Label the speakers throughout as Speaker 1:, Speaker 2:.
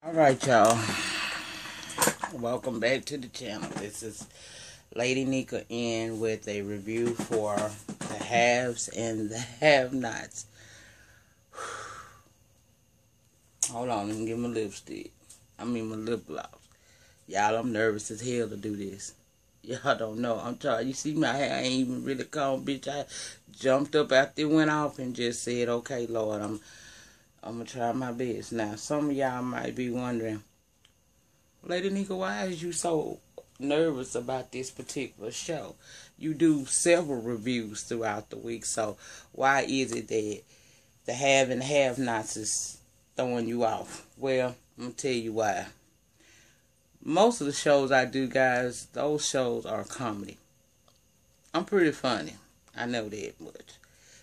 Speaker 1: Alright, y'all. Welcome back to the channel. This is Lady Nika in with a review for the haves and the have-nots. Hold on, let me get my lipstick. My lip gloss. Y'all, I'm nervous as hell to do this. Y'all don't know. I'm trying. You see my hair ain't even really combed, bitch. I jumped up after it went off and just said, okay, Lord, I'm going to try my best. Now, some of y'all might be wondering, Lady Nika, why is you so nervous about this particular show? You do several reviews throughout the week, so why is it that the have and have-nots is throwing you off? Well, I'm going to tell you why. Most of the shows I do, guys, those shows are comedy. I'm pretty funny. I know that much.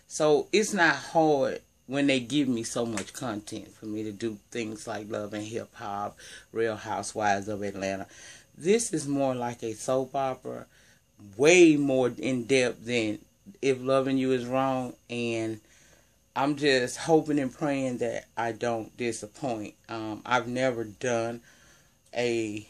Speaker 1: So it's not hard when they give me so much content for me to do things like Love and Hip Hop, Real Housewives of Atlanta. This is more like a soap opera, way more in depth than If Loving You Is Wrong, and I'm just hoping and praying that I don't disappoint. I've never done a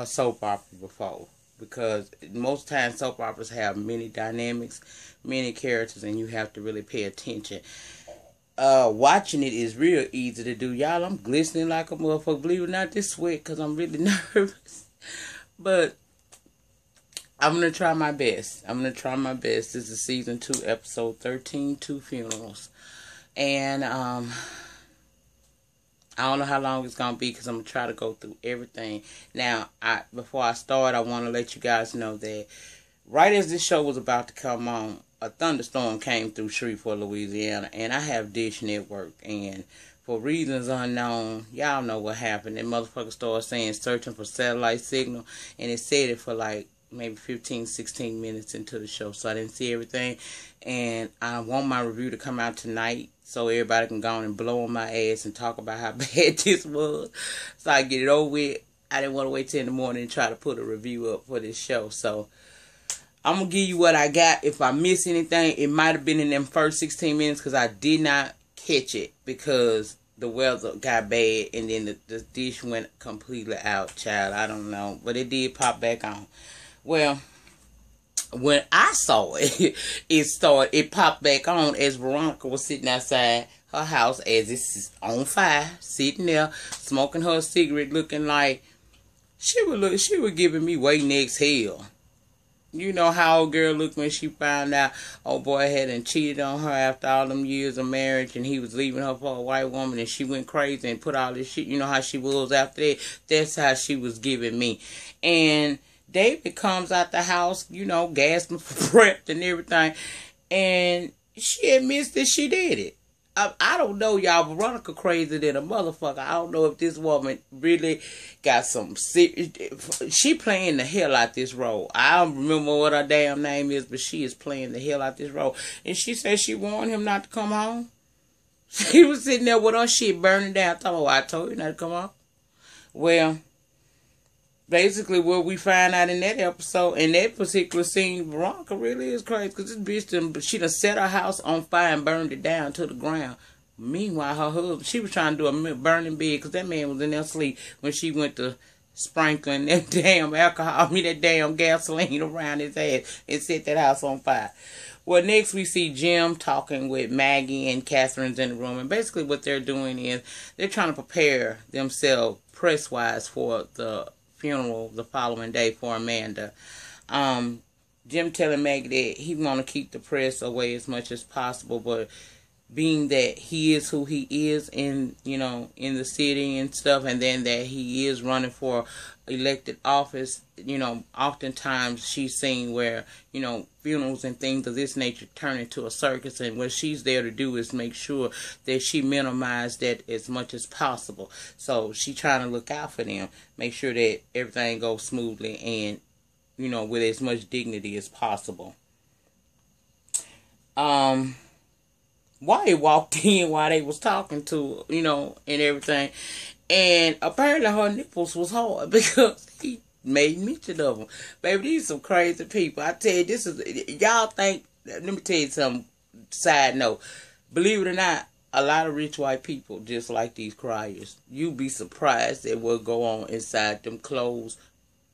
Speaker 1: soap opera before, because most times soap operas have many dynamics, many characters, and you have to really pay attention. Watching it is real easy to do. Y'all, I'm glistening like a motherfucker. Believe it or not, this sweat, because I'm really nervous. But I'm going to try my best. This is season 2, episode 13, 2 Funerals. And I don't know how long it's going to be, because I'm going to try to go through everything. Now, before I start, I want to let you guys know that right as this show was about to come on, a thunderstorm came through Shreveport, Louisiana, and I have Dish Network, and for reasons unknown, y'all know what happened. That motherfucker started saying searching for satellite signal, and it said it for like maybe 15, 16 minutes into the show, so I didn't see everything, and I want my review to come out tonight so everybody can go on and blow on my ass and talk about how bad this was, so I get it over with. I didn't want to wait till in the morning and try to put a review up for this show, so I'm going to give you what I got. If I miss anything, it might have been in them first 16 minutes, because I did not catch it because the weather got bad and then the dish went completely out, child. I don't know. But it did pop back on. Well, when I saw it, it popped back on as Veronica was sitting outside her house as it's on fire, sitting there, smoking her cigarette, looking like she was giving me way next hell. You know how old girl looked when she found out old boy hadn't cheated on her after all them years of marriage, and he was leaving her for a white woman, and she went crazy and put all this shit. You know how she was after that? That's how she was giving me. And David comes out the house, you know, gasping for breath and everything, and she admits that she did it. I don't know, y'all. Veronica crazy than a motherfucker. I don't know if this woman really got some she playing the hell out this role. I don't remember what her damn name is, but she is playing the hell out this role. And she said she warned him not to come home. She was sitting there with her shit burning down. I told you not to come home. Well, basically what we find out in that episode, in that particular scene, Veronica really is crazy, because this bitch, she done set her house on fire and burned it down to the ground. Meanwhile, her husband, she was trying to do a burning bed, because that man was in there asleep when she went to sprinkling that damn alcohol, that damn gasoline around his ass and set that house on fire. Well, next we see Jim talking with Maggie, and Catherine's in the room, and basically what they're doing is they're trying to prepare themselves press-wise for the funeral the following day for Amanda. Jim telling Maggie that he want to keep the press away as much as possible, but being that he is who he is in the city and stuff, and then that he is running for elected office, oftentimes she's seen where, funerals and things of this nature turn into a circus, and what she's there to do is make sure that she minimizes that as much as possible. So she trying to look out for them, make sure that everything goes smoothly and, with as much dignity as possible. Wyatt walked in while they was talking to, and everything. And apparently her nipples was hard because he made mention of them. Baby, these some crazy people. I tell you, y'all think, let me tell you something, side note. Believe it or not, a lot of rich white people just like these criers. You be surprised at what go on inside them closed,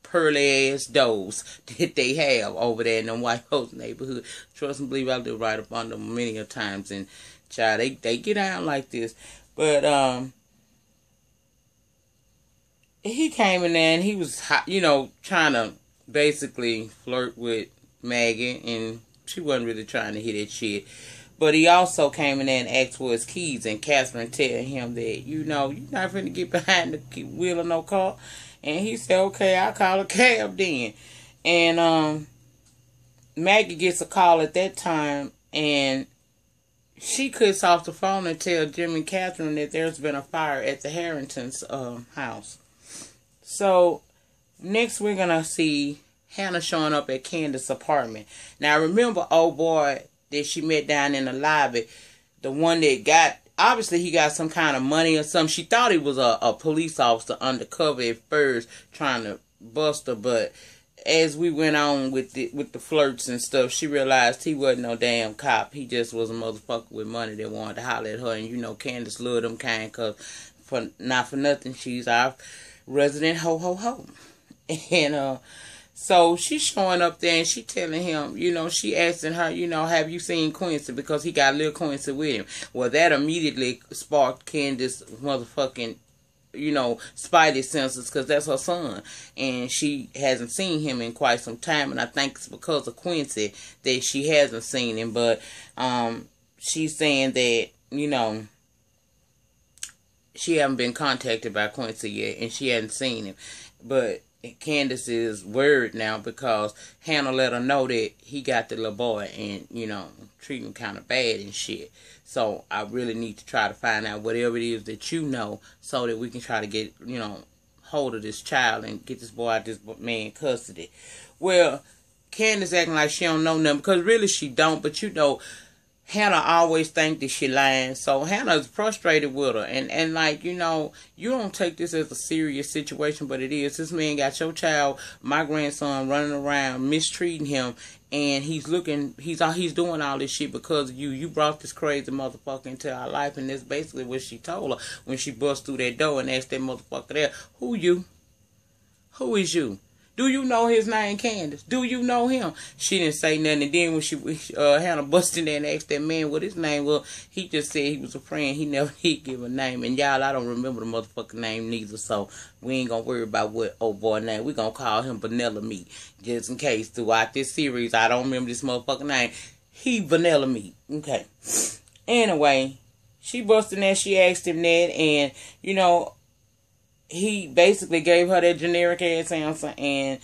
Speaker 1: pearly ass doors that they have over there in them white folks neighborhood. Trust and believe, I live right up on them many a times, and child, they get out like this. But he came in there and he was, trying to basically flirt with Maggie, and she wasn't really trying to hit that shit. But he also came in there and asked for his keys, and Catherine tell him that, you're not finna get behind the wheel of no car. And he said, okay, I'll call a cab then. And Maggie gets a call at that time, and she cuts off the phone and tells Jim and Catherine that there's been a fire at the Harrington's house. So next we're going to see Hannah showing up at Candace's apartment. Now remember old boy that she met down in the lobby, the one that got, obviously he got some kind of money or something. She thought he was a police officer undercover at first trying to bust her, but as we went on with the flirts and stuff, she realized he wasn't no damn cop. He just was a motherfucker with money that wanted to holler at her. And Candace loved them kind, because not for nothing, she's our resident ho. And so she's showing up there and she telling him, she asking her, have you seen Quincy? Because he got little Quincy with him. Well, that immediately sparked Candace motherfucking, spidey senses, because that's her son. And she hasn't seen him in quite some time. And I think it's because of Quincy that she hasn't seen him. But she's saying that, she hasn't been contacted by Quincy yet, and she hasn't seen him. But Candace is worried now because Hannah let her know that he got the little boy and, treat him kind of bad and shit. So I really need to try to find out whatever it is that so that we can try to get, hold of this child and get this boy out this man custody. Well, Candace acting like she don't know nothing, because really she don't, but Hannah always think that she lying. So Hannah's frustrated with her. And like, you don't take this as a serious situation, but it is. This man got your child, my grandson, running around mistreating him, and he's doing all this shit because of you. You brought this crazy motherfucker into our life, and that's basically what she told her when she bust through that door and asked that motherfucker there, who you? Who is you? Do you know his name, Candace? Do you know him? She didn't say nothing. And then when Hannah busted in there and asked that man what his name was, he just said he was a friend. He never did give a name. And y'all, I don't remember the motherfucking name neither. So we ain't going to worry about what old boy name. We going to call him Vanilla Meat. Just in case throughout this series, I don't remember this motherfucking name. He Vanilla Meat. Okay. Anyway, she busted in there. She asked him that. And, he basically gave her that generic ass answer, and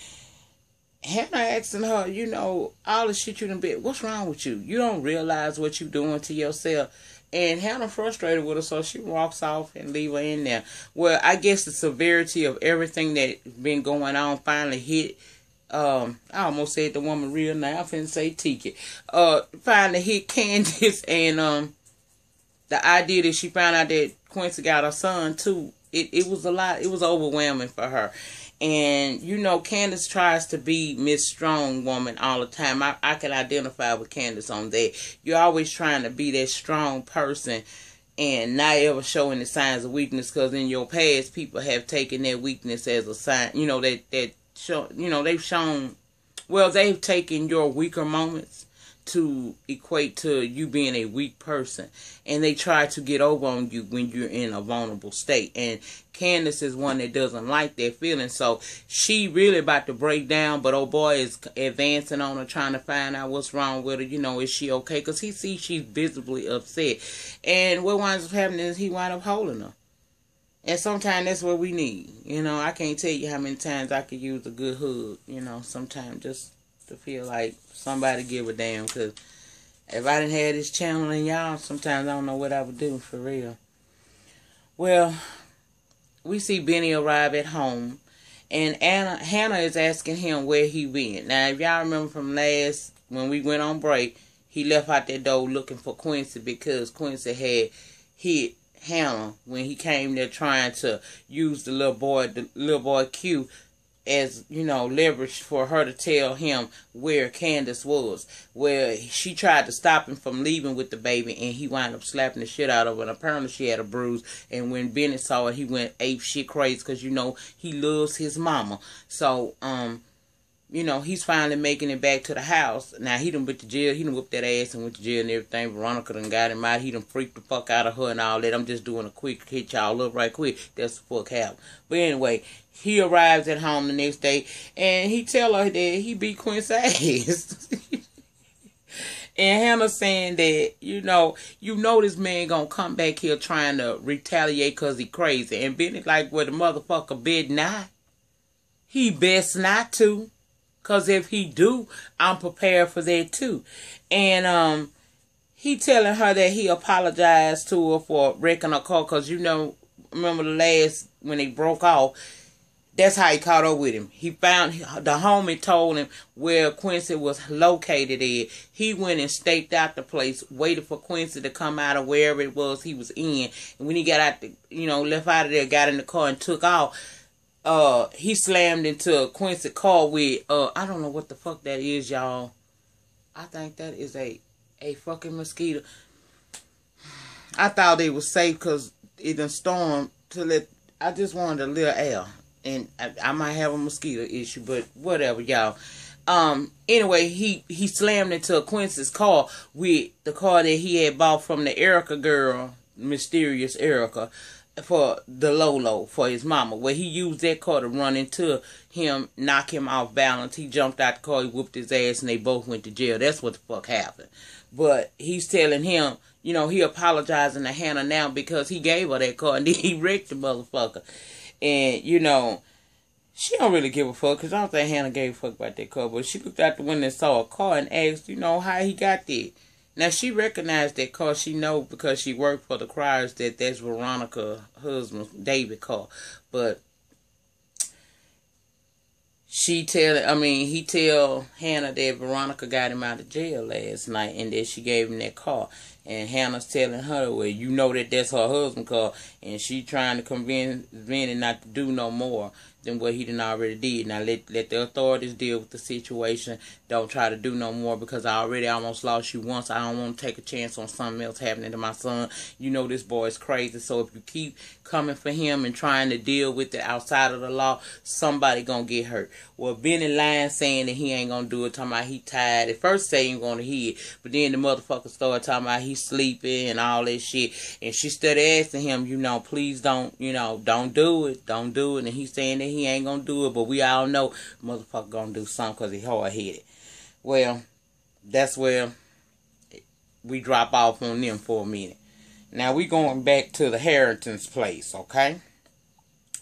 Speaker 1: Hannah asking her, all the shit you done been, what's wrong with you? You don't realize what you doing to yourself. And Hannah frustrated with her, so she walks off and leave her in there. Well, I guess the severity of everything that's been going on finally hit. I almost said the woman real now. I finna say Tiki. Finally hit Candace, and the idea that she found out that Quincy got her son too. It was a lot. It was overwhelming for her. And, Candace tries to be Miss Strong Woman all the time. I can identify with Candace on that. You're always trying to be that strong person and not ever showing the signs of weakness, because in your past, people have taken that weakness as a sign. They've taken your weaker moments to equate to you being a weak person, and they try to get over on you when you're in a vulnerable state. And Candace is one that doesn't like that feeling, so she really about to break down, but old boy is advancing on her, trying to find out what's wrong with her. Is she okay? Because he sees she's visibly upset, and what winds up happening is he winds up holding her. And sometimes that's what we need. I can't tell you how many times I could use a good hug, sometimes just to feel like somebody give a damn, because if I didn't have this channel and y'all, sometimes I don't know what I would do, for real. Well, we see Benny arrive at home, and Hannah is asking him where he went. Now, if y'all remember from when we went on break, he left out that door looking for Quincy, because Quincy had hit Hannah when he came there trying to use the little boy Q as, you know, leverage for her to tell him where Candace was, where she tried to stop him from leaving with the baby, and he wound up slapping the shit out of her, and apparently she had a bruise, and when Bennett saw it, he went ape shit crazy, because, you know, he loves his mama. So, you know, he's finally making it back to the house. Now, he done went to jail. He done whooped that ass and went to jail and everything. Veronica done got him out. He done freaked the fuck out of her and all that. I'm just doing a quick hit y'all up right quick. That's the fuck happened. But anyway, he arrives at home the next day, and he tell her that he beat Quincy's ass. And Hannah saying that, you know this man gonna come back here trying to retaliate because he crazy. And Benny like, well, the motherfucker bid not. He best not to. Because if he do, I'm prepared for that too. And he telling her that he apologized to her for wrecking her car. Because, you know, remember the last, when they broke off, that's how he caught up with him. He found, the homie told him where Quincy was located at. He went and staked out the place, waited for Quincy to come out of wherever it was he was in. And when he got out, left out of there, got in the car and took off, he slammed into Quincy car with, I don't know what the fuck that is, y'all. I think that is a fucking mosquito. I thought it was safe because it done stormed I just wanted a little air. And I might have a mosquito issue, but whatever, y'all. Anyway, he slammed into Quincy's car with the car that he had bought from the Erica girl, mysterious Erica, for the Lolo, for his mama, where he used that car to run into him, knock him off balance. He jumped out the car, he whooped his ass, and they both went to jail. That's what the fuck happened. But he's telling him, he apologizing to Hannah now because he gave her that car and then he wrecked the motherfucker. And, she don't really give a fuck, because I don't think Hannah gave a fuck about that car. But she looked out the window and saw a car and asked, how he got there. Now, she recognized that car. She know because she worked for the Criers that's Veronica's husband, David car. But he tell Hannah that Veronica got him out of jail last night and that she gave him that car. And Hannah's telling her, well, that's her husband car. And she trying to convince Vinny not to do no more than what he done already did. Now, let the authorities deal with the situation. Don't try to do no more, because I already almost lost you once. I don't want to take a chance on something else happening to my son. This boy is crazy. So if you keep coming for him and trying to deal with it outside of the law, somebody gonna get hurt. Well, Benny lying, saying that he ain't gonna do it, talking about he tired. At first say he ain't gonna hit, but then the motherfucker started talking about he sleeping and all that shit. And she started asking him, please don't do it. Don't do it. And he's saying that he ain't gonna do it, but we all know motherfucker gonna do something because he hard-headed. Well, that's where we drop off on them for a minute. Now we going back to the Harrington's place, okay?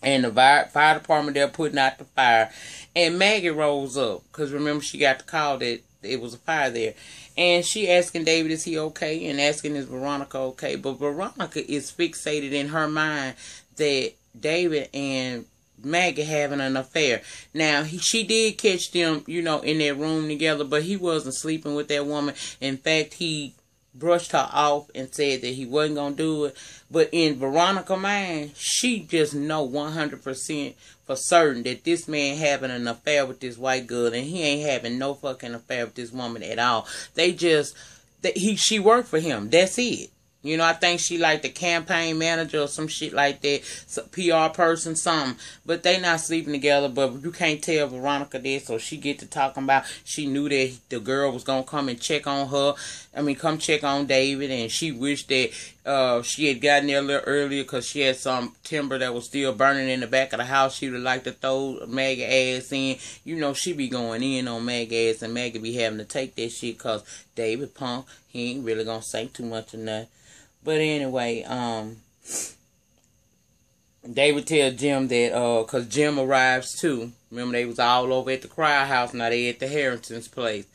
Speaker 1: And the fire department, they're putting out the fire. And Maggie rolls up, because remember she got the call that it was a fire there. And she asking David, is he okay? And asking, is Veronica okay? But Veronica is fixated in her mind that David and Maggie having an affair. Now, she did catch them, in their room together, but he wasn't sleeping with that woman. In fact, he brushed her off and said that he wasn't going to do it. But in Veronica's mind, she just know 100% for certain that this man having an affair with this white girl, and he ain't having no fucking affair with this woman at all. She worked for him. That's it. I think she like the campaign manager or some shit like that, some PR person, something. But they not sleeping together, but you can't tell Veronica this, so she get to talking about she knew that the girl was going to come and check on her. Come check on David, and she wished that she had gotten there a little earlier because she had some timber that was still burning in the back of the house. She would like to throw Maggie ass in. She be going in on Maggie ass, and Maggie be having to take that shit because David punk, he ain't really going to say too much of nothing. But anyway, David tell Jim that, because Jim arrives too. Remember, they was all over at the Crier house. Now they at the Harrington's place.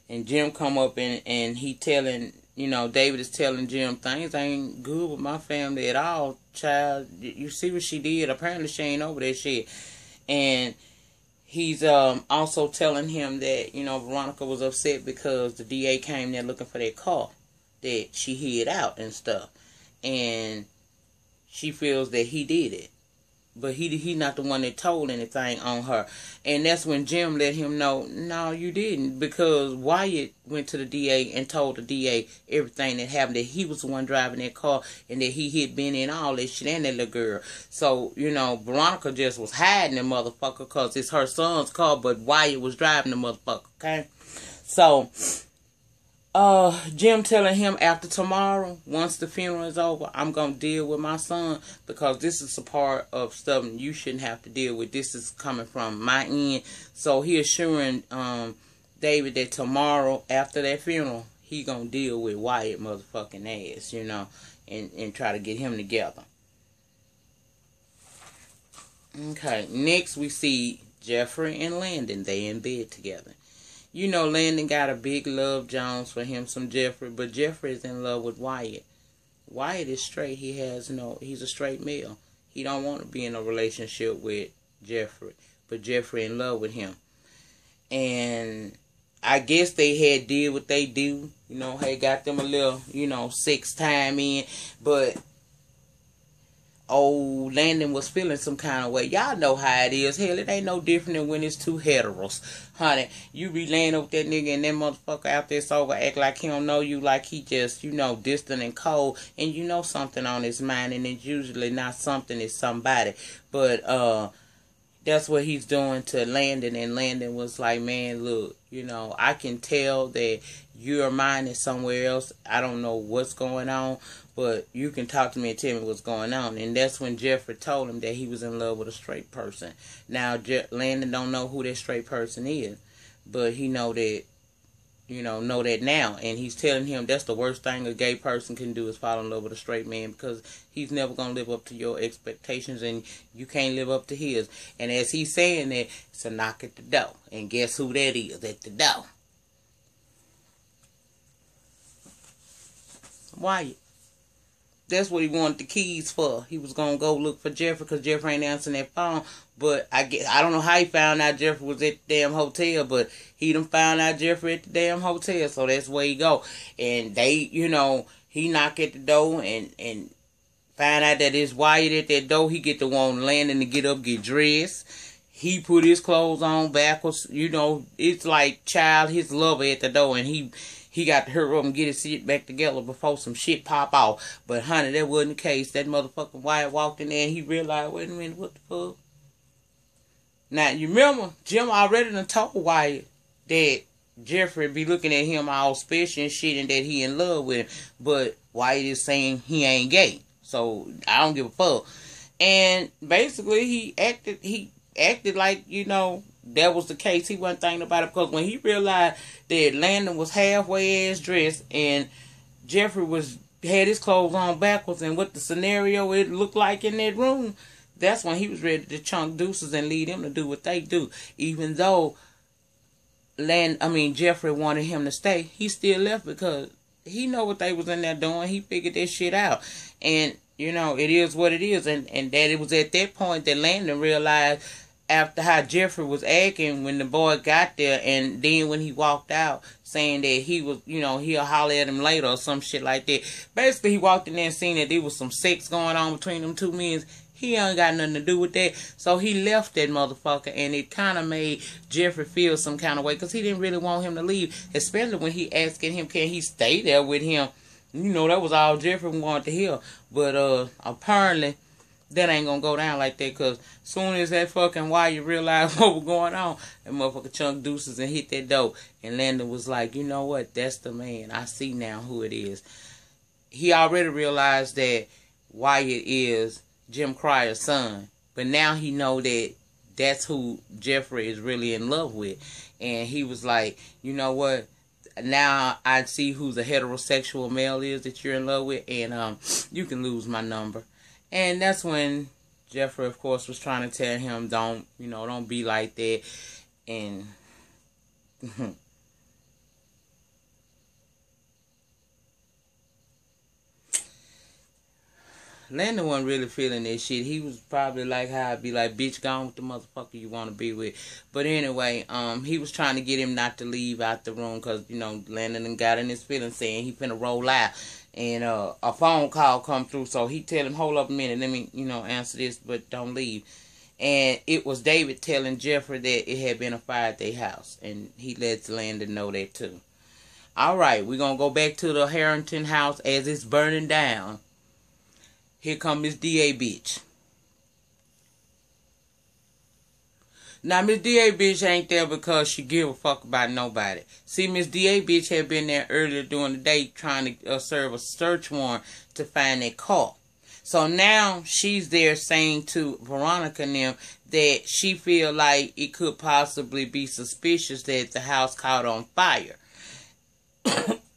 Speaker 1: And Jim come up and he telling, David is telling Jim, things ain't good with my family at all, child. You see what she did? Apparently she ain't over that shit. And he's also telling him that, Veronica was upset because the DA came there looking for that car that she hid out and stuff. And she feels that he did it. but he not the one that told anything on her. And that's when Jim let him know, no, you didn't, because Wyatt went to the DA and told the DA everything that happened, that he was the one driving that car, and that he hit Benny and all that shit, and that little girl. So, you know, Veronica just was hiding the motherfucker because it's her son's car, but Wyatt was driving the motherfucker, okay? So, Jim telling him after tomorrow, once the funeral is over, I'm going to deal with my son, because this is a part of stuff you shouldn't have to deal with. This is coming from my end. So he assuring David that tomorrow after that funeral, he going to deal with Wyatt motherfucking ass, you know, and try to get him together. Okay, next we see Jeffrey and Landon. They in bed together. You know, Landon got a big love Jones for him, some Jeffrey, but Jeffrey is in love with Wyatt. Wyatt is straight. He's a straight male. He don't want to be in a relationship with Jeffrey, but Jeffrey in love with him. And I guess they had did what they do, you know, had got them a little, you know, sex time in, but Landon was feeling some kind of way. Y'all know how it is. Hell, it ain't no different than when it's two heteros. Honey, you be laying up with that nigga and that motherfucker out there sober act like he don't know you, like he just, you know, distant and cold, and you know something on his mind, and it's usually not something, it's somebody. But that's what he's doing to Landon, and Landon was like, man, look, you know, I can tell that your mind is somewhere else. I don't know what's going on, but you can talk to me and tell me what's going on. And that's when Jeffrey told him that he was in love with a straight person. Now, Landon don't know who that straight person is, but he know that, you know that now. And he's telling him that's the worst thing a gay person can do is fall in love with a straight man, because he's never going to live up to your expectations, and you can't live up to his. And as he's saying that, it's a knock at the door. And guess who that is at the door? Wyatt. That's what he wanted the keys for. He was going to go look for Jeffrey because Jeffrey ain't answering that phone. But I don't know how he found out Jeffrey was at the damn hotel, but he done found out Jeffrey at the damn hotel. So that's where he go. And they, you know, he knock at the door and find out that it's Wyatt at that door. He get to want Landon to get up, get dressed. He put his clothes on backwards. You know, it's like his lover at the door, and he got to hurry up and get his shit back together before some shit pop off. But, honey, that wasn't the case. That motherfucking Wyatt walked in there and he realized, wait a minute, what the fuck? Now, you remember, Jim already done told Wyatt that Jeffrey be looking at him all special and shit and that he in love with him. But Wyatt is saying he ain't gay. So, I don't give a fuck. And basically, he acted like, you know, that was the case. He wasn't thinking about it, because when he realized that Landon was halfway ass dressed and Jeffrey had his clothes on backwards, and what the scenario it looked like in that room, that's when he was ready to chunk deuces and lead them to do what they do. Even though Jeffrey wanted him to stay, he still left because he know what they was in there doing. He figured that shit out. And, you know, it is what it is. And that it was at that point that Landon realized, after how Jeffrey was acting when the boy got there, and then when he walked out saying that he was, you know, he'll holler at him later or some shit like that. Basically, he walked in there and seen that there was some sex going on between them two men. He ain't got nothing to do with that. So he left that motherfucker, and it kind of made Jeffrey feel some kind of way, because he didn't really want him to leave, especially when he asking him, can he stay there with him? You know, that was all Jeffrey wanted to hear. But apparently, that ain't gonna go down like that, because soon as that fucking Wyatt realized what was going on, that motherfucker chunked deuces and hit that door. And Landon was like, you know what? That's the man. I see now who it is. He already realized that Wyatt is Jim Cryer's son, but now he know that that's who Jeffrey is really in love with. And he was like, you know what? Now I see who the heterosexual male is that you're in love with, and you can lose my number. And that's when Jeffrey, of course, was trying to tell him, don't be like that. And Landon wasn't really feeling that shit. He was probably like how I'd be like, bitch, gone with the motherfucker you want to be with. But anyway, he was trying to get him not to leave out the room, because, you know, Landon got in his feelings saying he finna roll out. And a phone call come through, so he tell him, hold up a minute, let me, answer this, but don't leave. And it was David telling Jeffrey that it had been a fire at their house, and he lets Landon know that too. Alright, we're going to go back to the Harrington house as it's burning down. Here come Miss D.A. bitch. Now, Miss D.A. bitch ain't there because she give a fuck about nobody. See, Miss D.A. bitch had been there earlier during the day trying to serve a search warrant to find that car. So now she's there saying to Veronica and them that she feel like it could possibly be suspicious that the house caught on fire.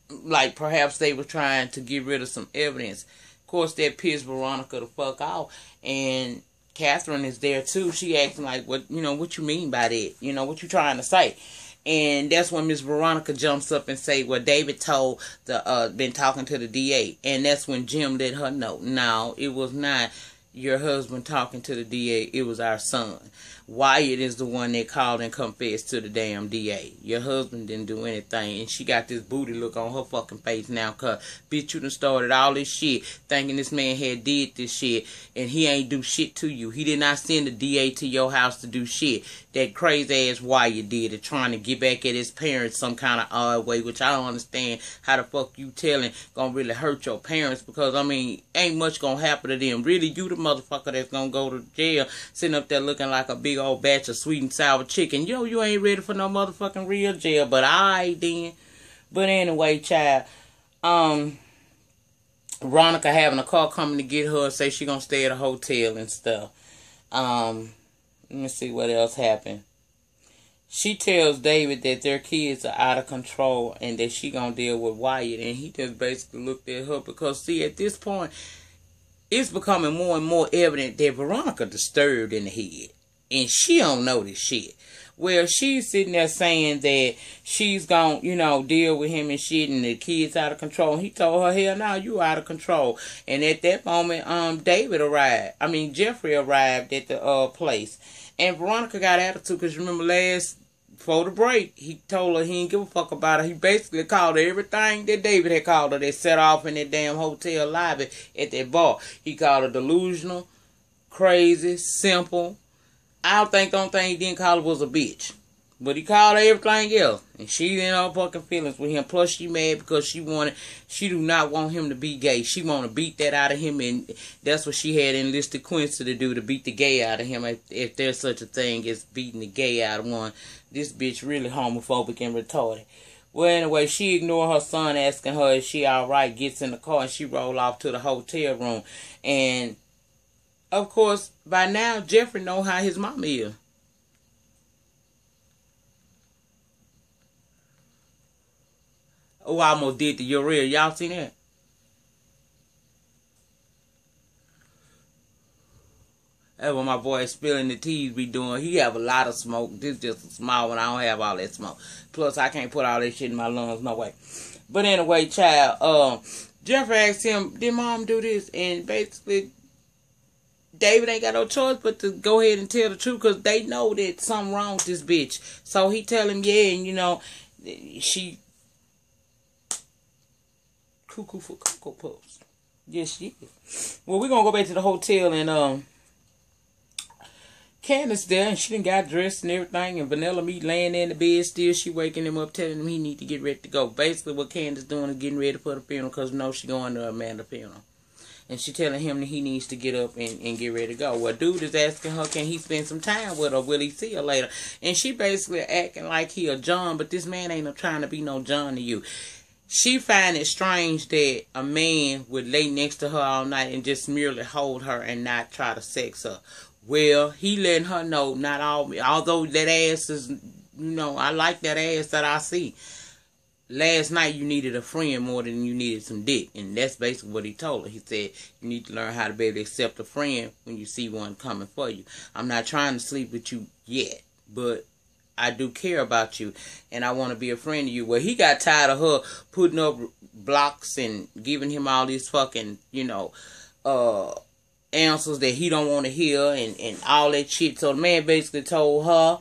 Speaker 1: Like perhaps they were trying to get rid of some evidence. Of course, that pissed Veronica the fuck off. And Catherine is there too. She asking like, what you mean by that? What you trying to say? And that's when Miss Veronica jumps up and say, well, David told been talking to the DA. And that's when Jim let her know. No, it was not your husband talking to the DA. It was our son. Wyatt is the one that called and confessed to the damn DA. Your husband didn't do anything. And she got this booty look on her fucking face now. Cause, bitch, you done started all this shit thinking this man had did this shit. And he ain't do shit to you. He did not send the DA to your house to do shit. That crazy ass Wyatt did it. Trying to get back at his parents some kind of odd way. Which I don't understand how the fuck you telling gonna really hurt your parents. Because, ain't much gonna happen to them. Really, you the motherfucker that's gonna go to jail. Sitting up there looking like a big old batch of sweet and sour chicken. You ain't ready for no motherfucking real jail, but alright then. But anyway, child, Veronica having a car coming to get her, say she gonna stay at a hotel and stuff. Let me see what else happened. She tells David that their kids are out of control and that she gonna deal with Wyatt, and he just basically looked at her because, see, at this point, it's becoming more and more evident that Veronica disturbed in the head. And she don't know this shit. Well, she's sitting there saying that she's gonna, deal with him and shit and the kids out of control. And he told her, hell no, you out of control. And at that moment, Jeffrey arrived at the place. And Veronica got attitude because remember before the break, he told her he didn't give a fuck about her. He basically called her everything that David had called her that set off in that damn hotel lobby at that bar. He called her delusional, crazy, simple. I don't think the only thing he didn't call her was a bitch. But he called her everything else. And she in her fucking feelings with him. Plus she mad because she do not want him to be gay. She want to beat that out of him. And that's what she had enlisted Quincy to do, to beat the gay out of him. If there's such a thing as beating the gay out of one. This bitch really homophobic and retarded. Well, anyway, she ignored her son asking her if she alright, gets in the car, and she roll off to the hotel room. And of course, by now, Jeffrey know how his mama is. Oh, I almost did the urea. Y'all seen that? That's what my boy Spilling the Teas be doing. He have a lot of smoke. This just a small one. I don't have all that smoke. Plus, I can't put all that shit in my lungs. No way. But anyway, child, Jeffrey asked him, did mom do this? And basically, David ain't got no choice but to go ahead and tell the truth because they know that something wrong with this bitch. So he tell him, yeah, and she cuckoo for Cocoa Puffs. Yes, she is. Well, we're going to go back to the hotel and Candace there, and she done got dressed and everything, and Vanilla Meat laying there in the bed still. She waking him up, telling him he need to get ready to go. Basically, what Candace doing is getting ready for the funeral because she going to Amanda's funeral. And she telling him that he needs to get up and get ready to go. Well, dude is asking her, can he spend some time with her? Will he see her later? And she basically acting like he a John, but this man ain't trying to be no John to you. She find it strange that a man would lay next to her all night and just merely hold her and not try to sex her. Well, he letting her know, not all, although that ass is, I like that ass that I see. Last night you needed a friend more than you needed some dick. And that's basically what he told her. He said, you need to learn how to be able to accept a friend when you see one coming for you. I'm not trying to sleep with you yet, but I do care about you, and I want to be a friend to you. Well, he got tired of her putting up blocks and giving him all these fucking, answers that he don't want to hear and all that shit. So the man basically told her,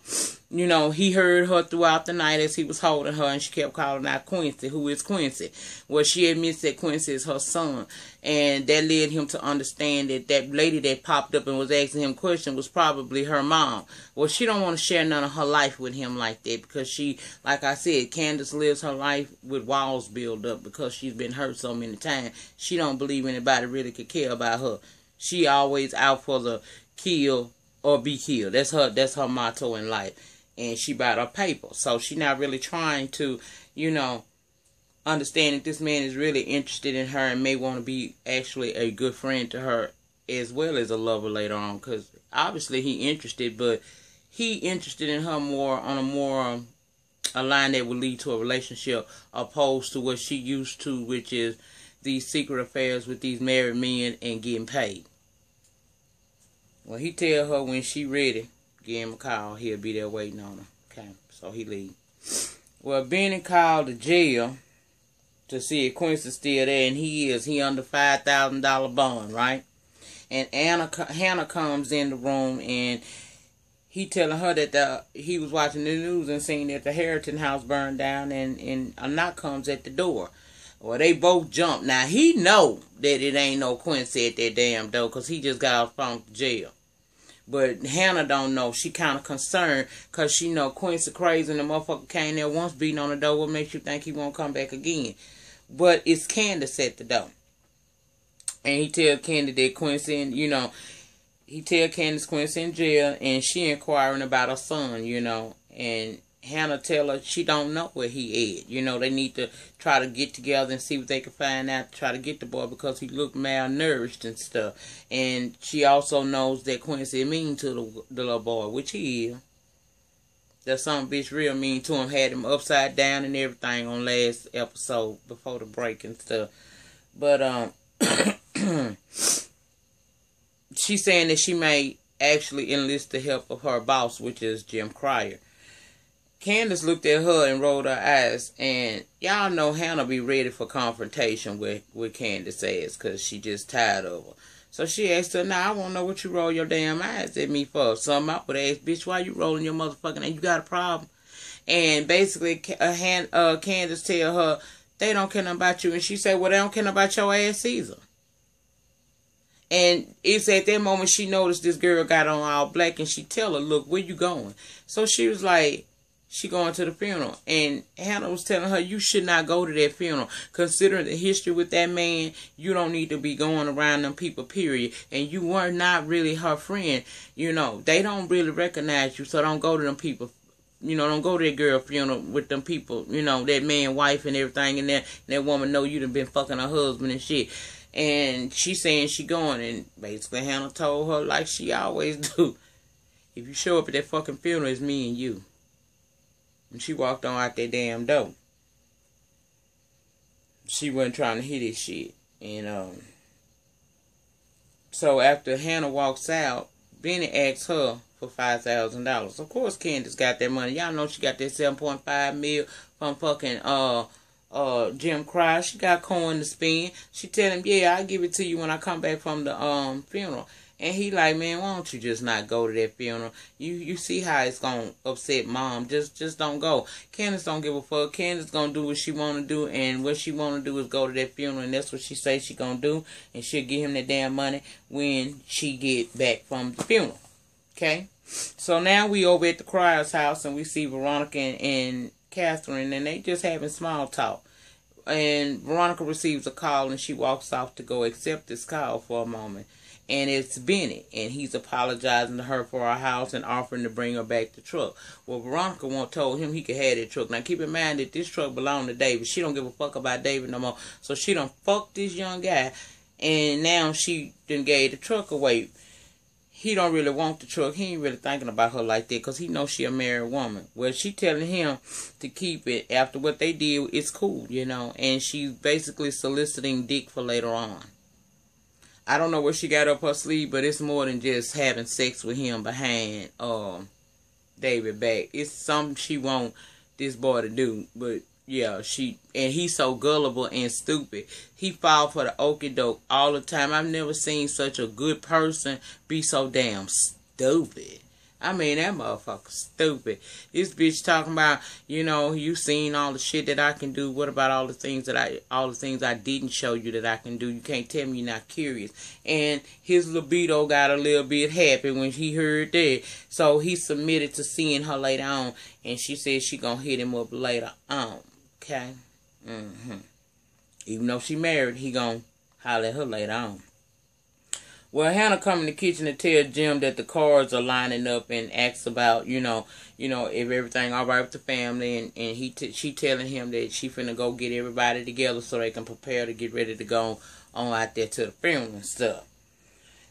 Speaker 1: you know, he heard her throughout the night as he was holding her, and she kept calling out Quincy. Who is Quincy? Well, she admits that Quincy is her son, and that led him to understand that that lady that popped up and was asking him questions was probably her mom. Well, she don't want to share none of her life with him like that, because she, like I said, Candace lives her life with walls built up because she's been hurt so many times. She don't believe anybody really could care about her. She always out for the kill or be killed. That's her motto in life. And she bought her paper. So she not really trying to, you know, understand that this man is really interested in her and may want to be actually a good friend to her as well as a lover later on. Because obviously he interested, but he interested in her more on a line that would lead to a relationship, opposed to what she used to, which is these secret affairs with these married men and getting paid. Well, he tell her when she ready, give him a call. He'll be there waiting on her. Okay, so he leave. Well, Benny called the jail to see if Quincy's still there, and he is. He under $5,000 bond, right? And Hannah comes in the room, and he telling her that he was watching the news and seeing that the Harrington house burned down, and a knock comes at the door. Well, they both jump. Now, he know that it ain't no Quincy at that damn door, because he just got off from jail. But Hannah don't know. She kind of concerned because she know Quincy crazy and the motherfucker came there once beating on the door. What makes you think he won't come back again? But it's Candace at the door. And he tell Candace that Quincy, and, you know, he tell Candace Quincy in jail, and she inquiring about her son, you know. And Hannah tell her she don't know where he is. You know, they need to try to get together and see what they can find out to try to get the boy, because he looked malnourished and stuff. And she also knows that Quincy mean to the little boy, which he is. That some bitch real mean to him, had him upside down and everything on last episode before the break and stuff. But she's saying that she may actually enlist the help of her boss, which is Jim Cryer. Candace looked at her and rolled her eyes, and y'all know Hannah be ready for confrontation with Candace ass, because she just tired of her. So she asked her, now I want to know what you roll your damn eyes at me for. Something I would ask, bitch, why you rolling your motherfucking eyes? You got a problem? And basically, Candace tell her, they don't care nothing about you. And she said, well, they don't care nothing about your ass either. And it's at that moment she noticed this girl got on all black, and she tell her, look, where you going? So she was like, she going to the funeral. And Hannah was telling her, you should not go to that funeral. Considering the history with that man, you don't need to be going around them people, period. And you were not really her friend. You know, they don't really recognize you, so don't go to them people. You know, don't go to that girl funeral with them people, you know, that man, wife, and everything. And that woman know you done been fucking her husband and shit. And she saying she going. And basically Hannah told her, like she always do, if you show up at that fucking funeral, it's me and you. And she walked on out that damn door. She wasn't trying to hit his shit. And so after Hannah walks out, Benny asks her for $5,000. Of course Candace got that money. Y'all know she got that $7.5 million from fucking Jim Cryer. She got coin to spend. She tell him, yeah, I'll give it to you when I come back from the funeral. And he like, man, why don't you just not go to that funeral? You see how it's gonna upset mom. Just don't go. Candace don't give a fuck. Candace gonna do what she wanna do, and what she wanna do is go to that funeral, and that's what she say she gonna do, and she'll give him that damn money when she get back from the funeral. Okay? So now we over at the Cryer's house, and we see Veronica and Catherine, and they just having small talk. And Veronica receives a call, and she walks off to go accept this call for a moment. And it's Benny, and he's apologizing to her for her house and offering to bring her back the truck. Well, Veronica told him he could have that truck. Now, keep in mind that this truck belonged to David. She don't give a fuck about David no more. So she done fucked this young guy, and now she done gave the truck away. He don't really want the truck. He ain't really thinking about her like that, because he knows she a married woman. Well, she telling him to keep it. After what they did, it's cool, you know. And she's basically soliciting dick for later on. I don't know what she got up her sleeve, but it's more than just having sex with him behind David back. It's something she want this boy to do. But yeah, and he's so gullible and stupid. He fall for the okie doke all the time. I've never seen such a good person be so damn stupid. I mean, that motherfucker stupid. This bitch talking about, you seen all the shit that I can do. What about all the things I didn't show you that I can do? You can't tell me you're not curious. And his libido got a little bit happy when he heard that. So he submitted to seeing her later on. And she said she gonna hit him up later on. Okay? Even though she married, he gonna holler at her later on. Well, Hannah come in the kitchen to tell Jim that the cards are lining up and asks about, if everything all right with the family. And she telling him that she finna go get everybody together so they can prepare to get ready to go on out there to the funeral and stuff.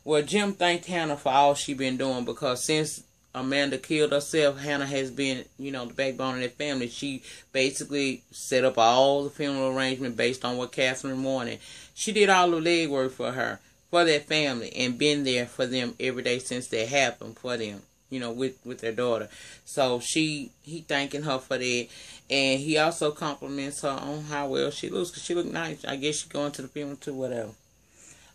Speaker 1: Well, Jim thanked Hannah for all she been doing because since Amanda killed herself, Hannah has been, the backbone of that family. She basically set up all the funeral arrangement based on what Catherine wanted. She did all the legwork for her. For their family and been there for them every day since that happened for them, with their daughter. So he thanking her for that. And he also compliments her on how well she looks, because she look nice. I guess she going to the funeral too, whatever.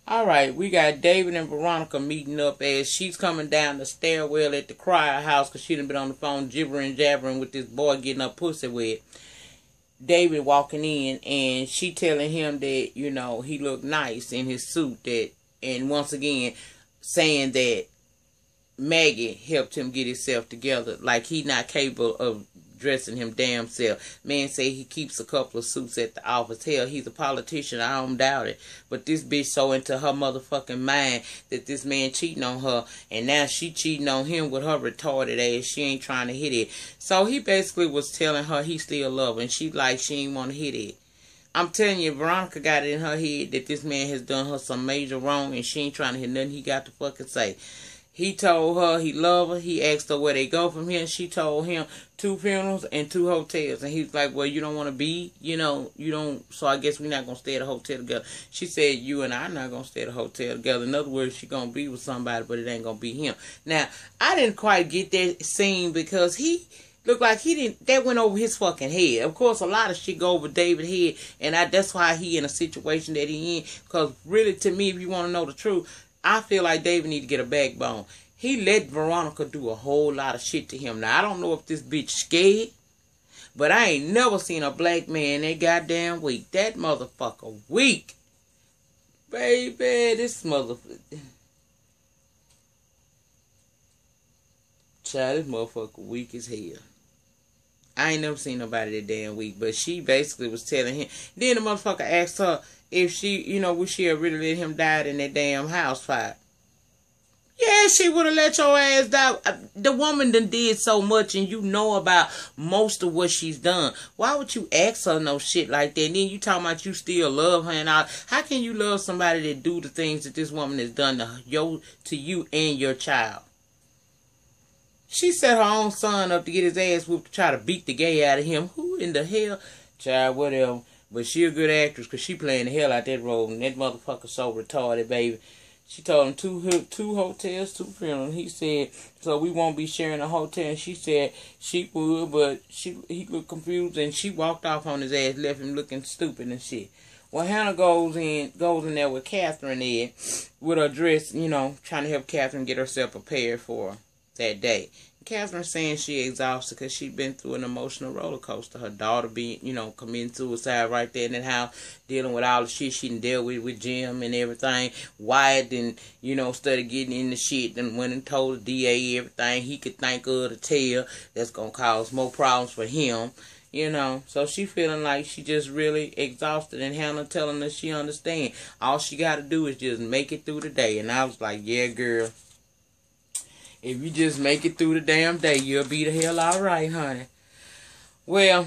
Speaker 1: Alright, we got David and Veronica meeting up as she's coming down the stairwell at the Crier house because she done been on the phone jabbering with this boy getting her pussy wet. David walking in and she telling him that, he looked nice in his suit, and once again, saying that Maggie helped him get himself together. Like he not capable of dressing him damn self. Man say he keeps a couple of suits at the office. Hell, he's a politician. I don't doubt it. But this bitch so into her motherfucking mind that this man cheating on her. And now she cheating on him with her retarded ass. She ain't trying to hit it. So he basically was telling her he still love her. And she ain't want to hit it. I'm telling you, Veronica got it in her head that this man has done her some major wrong and she ain't trying to hear nothing he got to fucking say. He told her he loved her. He asked her where they go from here. She told him 2 funerals and 2 hotels. And he was like, well, you don't want to be, you don't, so I guess we're not going to stay at a hotel together. She said, you and I are not going to stay at a hotel together. In other words, she going to be with somebody, but it ain't going to be him. Now, I didn't quite get that scene because he looked like that went over his fucking head. Of course, a lot of shit go over David's head, and that's why he in a situation that he in. Because really, to me, if you want to know the truth, I feel like David need to get a backbone. He let Veronica do a whole lot of shit to him. Now, I don't know if this bitch scared, but I ain't never seen a black man that goddamn weak. That motherfucker weak. Baby, this motherfucker. Child, this motherfucker weak as hell. I ain't never seen nobody that damn weak. But she basically was telling him. Then the motherfucker asked her if she, would she have really let him die in that damn house fire. Yeah, she would have let your ass die. The woman done did so much and you know about most of what she's done. Why would you ask her no shit like that? And then you talking about you still love her and all. How can you love somebody that do the things that this woman has done to you and your child? She set her own son up to get his ass whooped to try to beat the gay out of him. Who in the hell? Child, whatever. But she a good actress because she playing the hell out that role. And that motherfucker so retarded, baby. She told him 2 hotels, 2 funerals. He said, so we won't be sharing a hotel. And she said she would, but he looked confused. And she walked off on his ass, left him looking stupid and shit. Well, Hannah goes in there with Catherine with her dress, trying to help Catherine get herself prepared for that day. Catherine saying she exhausted because she been through an emotional roller coaster. Her daughter being, committing suicide right there in that house, dealing with all the shit she done dealt with Jim and everything. Wyatt and, started getting in the shit and went and told the DA everything he could think of to tell that's going to cause more problems for him. So she feeling like she just really exhausted, and Hannah telling her she understand. All she got to do is just make it through the day. And I was like, yeah, girl. If you just make it through the damn day, you'll be the hell alright, honey. Well,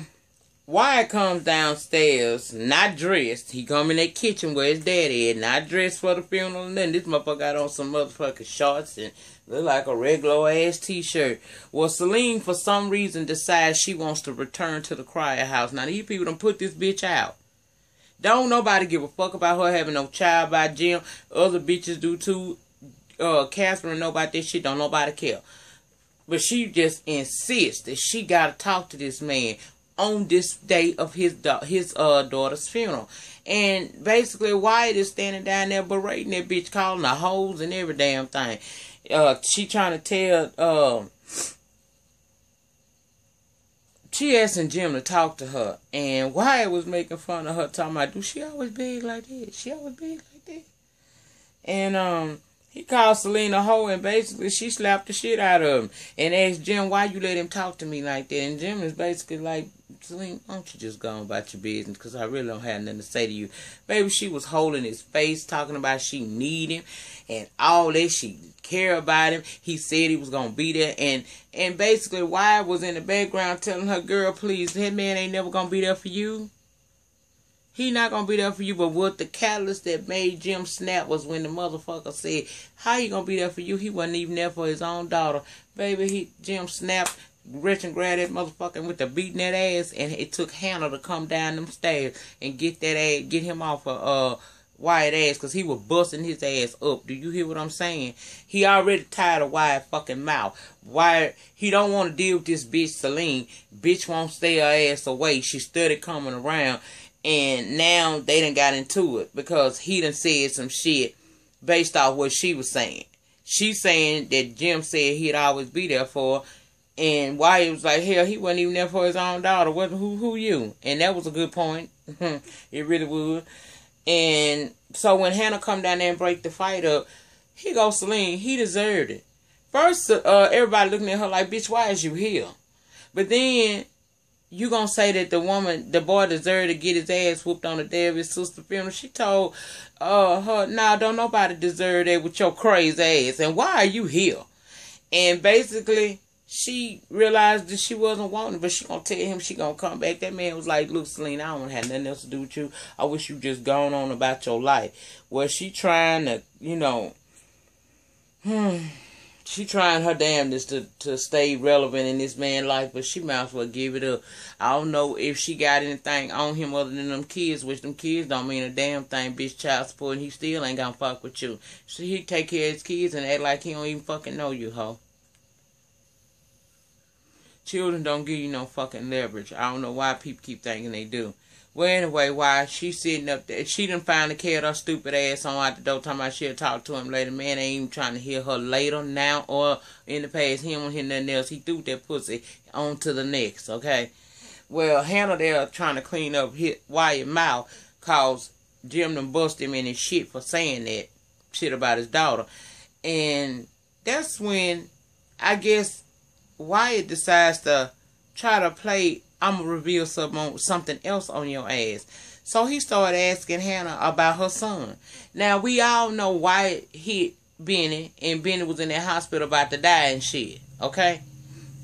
Speaker 1: Wyatt comes downstairs, not dressed. He come in that kitchen where his daddy is, not dressed for the funeral. And then this motherfucker got on some motherfucking shorts and look like a regular ass t-shirt. Well, Celine, for some reason, decides she wants to return to the Crier house. Now, these people done put this bitch out. Don't nobody give a fuck about her having no child by Jim. Other bitches do too. Catherine know about this shit. Don't nobody care. But she just insists that she gotta talk to this man on this day of his daughter's funeral. And basically Wyatt is standing down there berating that bitch, calling her hoes and every damn thing. She trying to tell she asking Jim to talk to her, and Wyatt was making fun of her, talking about, do she always big like that? She always big like that? And he called Selena a hoe, and basically she slapped the shit out of him and asked Jim, why you let him talk to me like that? And Jim is basically like, Selena, why don't you just go on about your business, because I really don't have nothing to say to you. Baby, she was holding his face, talking about she need him and all that, she care about him. He said he was going to be there, and basically Wyatt was in the background telling her, girl, please, that man ain't never going to be there for you. He not going to be there for you. But what the catalyst that made Jim snap was when the motherfucker said, how you going to be there for you? He wasn't even there for his own daughter. Baby, Jim snapped, reached and grabbed that motherfucker with the beating that ass, and it took Hannah to come down them stairs and get that ass, get him off of Wyatt ass, because he was busting his ass up. Do you hear what I'm saying? He already tired of Wyatt fucking mouth. Wyatt, he don't want to deal with this bitch Celine. Bitch won't stay her ass away. She started coming around. And now they done got into it because he done said some shit based off what she was saying. She's saying that Jim said he'd always be there for her. And Wyatt was like, hell, he wasn't even there for his own daughter. Who you? And that was a good point. It really would. And so when Hannah come down there and break the fight up, he goes, Celine, he deserved it. First, everybody looking at her like, bitch, why is you here? But then you gonna say that the boy deserved to get his ass whooped on the day of his sister's funeral? She told her, nah, don't nobody deserve that with your crazy ass. And why are you here? And basically, she realized that she wasn't wanting, but she gonna tell him she gonna come back. That man was like, look, Selena, I don't have nothing else to do with you. I wish you just gone on about your life. Well, she trying to, she trying her damnedest to stay relevant in this man's life, but she might as well give it up. I don't know if she got anything on him other than them kids, which them kids don't mean a damn thing, bitch, child support, and he still ain't gonna fuck with you. So he take care of his kids and act like he don't even fucking know you, hoe. Children don't give you no fucking leverage. I don't know why people keep thinking they do. Well, anyway, why she sitting up there, she done finally carried her stupid ass on out the door, talking about she'll talk to him later. Man ain't even trying to hear her later, now, or in the past. He don't hear nothing else. He threw that pussy on to the next, okay? Well, Hannah there trying to clean up Wyatt's mouth, cause Jim done bust him in his shit for saying that shit about his daughter. And that's when, I guess, Wyatt decides to try to play, I'm going to reveal something else on your ass. So he started asking Hannah about her son. Now, we all know Wyatt hit Benny, and Benny was in that hospital about to die and shit. Okay?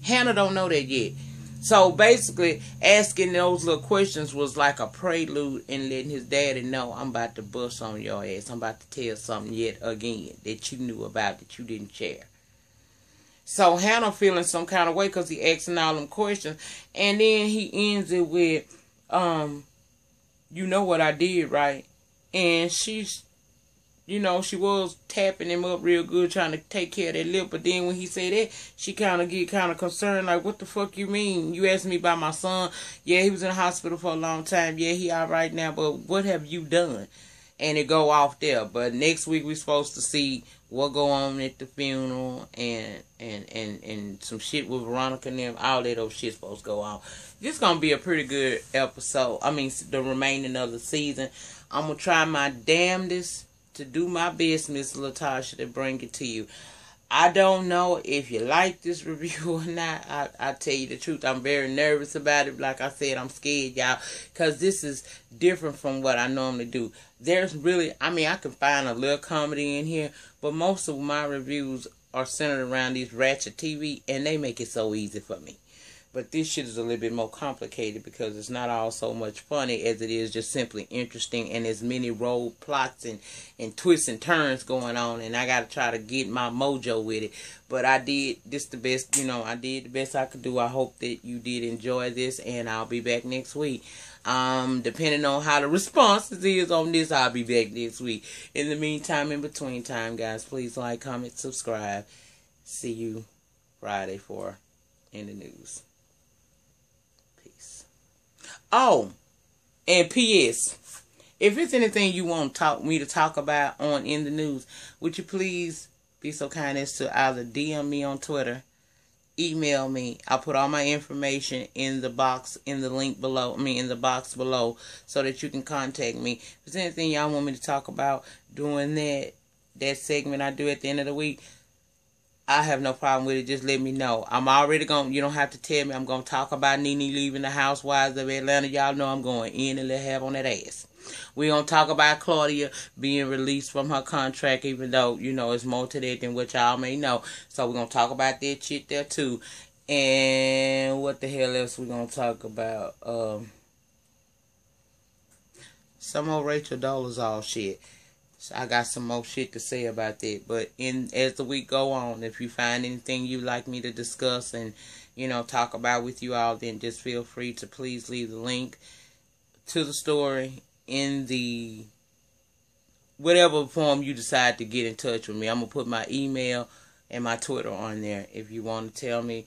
Speaker 1: Hannah don't know that yet. So, basically, asking those little questions was like a prelude in letting his daddy know, I'm about to bust on your ass. I'm about to tell something yet again that you knew about that you didn't share. So Hannah feeling some kind of way because he asking all them questions. And then he ends it with, you know what I did, right? And she's, she was tapping him up real good, trying to take care of that lip. But then when he said that, she kind of get kind of concerned, like, what the fuck you mean? You asked me about my son. Yeah, he was in the hospital for a long time. Yeah, he all right now. But what have you done? And it go off there. But next week we're supposed to see what go on at the funeral and some shit with Veronica and them. All that old shit supposed to go on. This gonna be a pretty good episode. I mean, the remaining of the season. I'm gonna try my damnedest to do my best, Miss Latasha, to bring it to you. I don't know if you like this review or not. I tell you the truth, I'm very nervous about it. Like I said, I'm scared, y'all, because this is different from what I normally do. There's really, I can find a little comedy in here, but most of my reviews are centered around these ratchet TV, and they make it so easy for me. But this shit is a little bit more complicated because it's not all so much funny as it is just simply interesting, and there's many road plots and twists and turns going on, and I got to try to get my mojo with it. But I did this the best, I did the best I could do. I hope that you did enjoy this, and I'll be back next week. Depending on how the responses is on this, I'll be back next week. In the meantime, in between time, guys, please like, comment, subscribe. See you Friday for In the News. Oh, and P.S. If it's anything you want me to talk about on In the News, would you please be so kind as to either DM me on Twitter email me. I'll put all my information in the box, in the link below, in the box below, so that you can contact me. If there's anything y'all want me to talk about during that segment I do at the end of the week, I have no problem with it. Just let me know. I'm already going, you don't have to tell me. I'm going to talk about Nene leaving the Housewives of Atlanta. Y'all know I'm going in and let have on that ass. We're going to talk about Claudia being released from her contract, even though, it's more to that than what y'all may know. So we're going to talk about that shit there too. And what the hell else we going to talk about? Some more Rachel Dolezal shit. So I got some more shit to say about that. But as the week go on, if you find anything you'd like me to discuss and, talk about with you all, then just feel free to please leave the link to the story in the whatever form you decide to get in touch with me. I'm going to put my email and my Twitter on there. If you want to tell me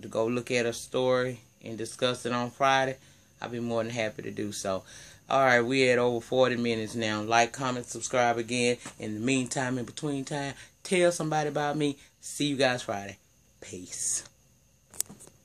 Speaker 1: to go look at a story and discuss it on Friday, I'll be more than happy to do so. Alright, we at over 40 minutes now. Like, comment, subscribe again. In the meantime, in between time, tell somebody about me. See you guys Friday. Peace.